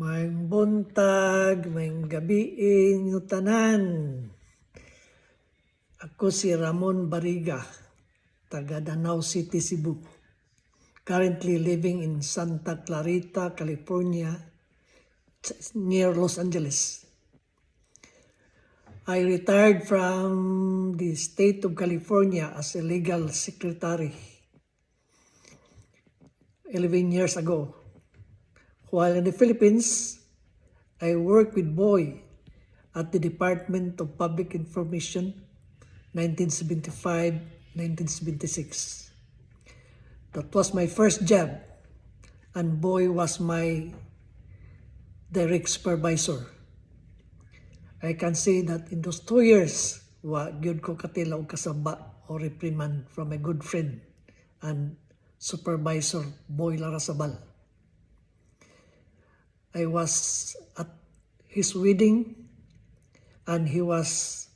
Maayong buntag, maayong gabi inyo tanan. Ako si Ramon Bariga, taga Danau City, Cebu. Currently living in Santa Clarita, California, near Los Angeles. I retired from the state of California as a legal secretary 11 years ago. While in the Philippines, I worked with Boy at the Department of Public Information 1975-1976. That was my first job, and Boy was my direct supervisor. I can say that in those 2 years, wa gyud ko katila og kasaba o reprimand from a good friend and supervisor Boy Larrazabal. I was at his wedding, and he was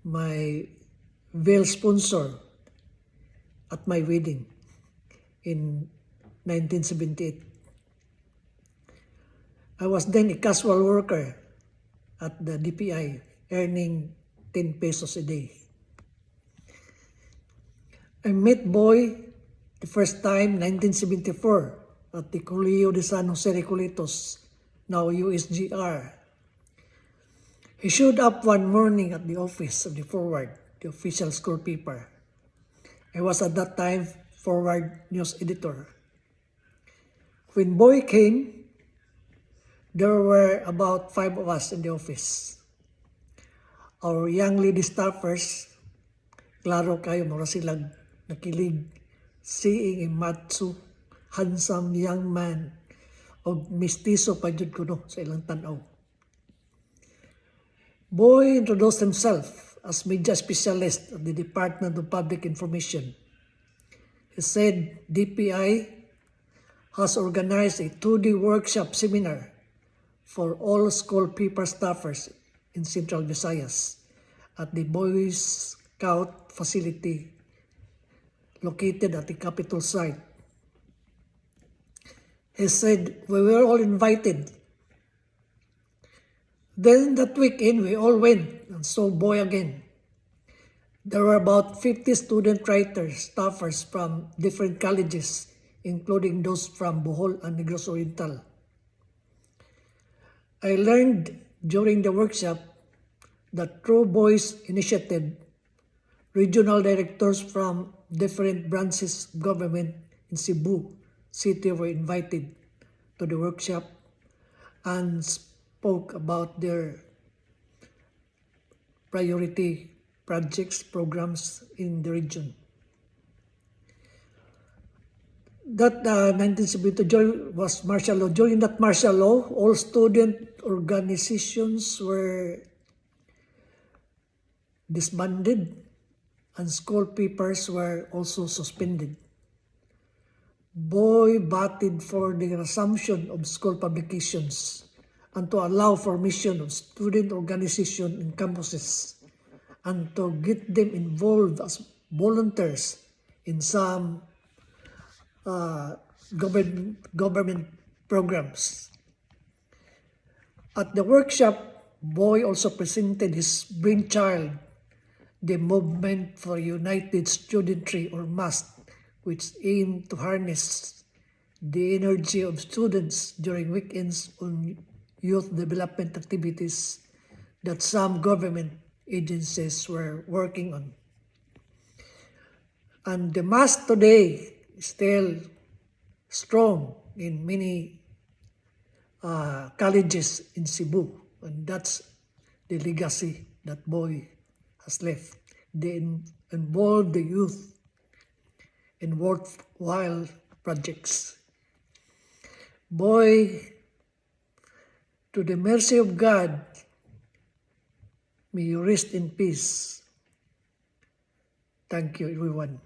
my veil sponsor at my wedding in 1978. I was then a casual worker at the DPI, earning 10 pesos a day. I met Boy the first time 1974 at the Colegio de San Jose Recoletos, now USGR. He showed up one morning at the office of the Forward, the official school paper. I was at that time Forward news editor. When Boy came, there were about 5 of us in the office. Our young lady staffers, klaro kayo, mura silang nakilig, seeing a macho, handsome young man, o mistiso pa jud ko no, sa ilang tanaw. Boy introduced himself as media specialist at the Department of Public Information. He said DPI has organized a 2-day workshop seminar for all school paper staffers in Central Visayas at the Boy Scout facility located at the Capitol site. He said we were all invited. Then that weekend we all went and saw Boy again. There were about 50 student writers, staffers from different colleges, including those from Bohol and Negros Oriental. I learned during the workshop that through Boy's initiative, regional directors from different branches of government in Cebu City were invited to the workshop and spoke about their priority projects, programs in the region. That 1972 was martial law. During that martial law, all student organizations were disbanded and school papers were also suspended. Boy battled for the resumption of school publications and to allow formation of student organization in campuses and to get them involved as volunteers in some government programs. At the workshop, Boy also presented his brainchild, the Movement for United Studentry, or MUST, which aimed to harness the energy of students during weekends on youth development activities that some government agencies were working on. And the MUST today is still strong in many colleges in Cebu, and that's the legacy that Boy has left. They involve the youth in worthwhile projects. Boy, to the mercy of God, may you rest in peace. Thank you, everyone.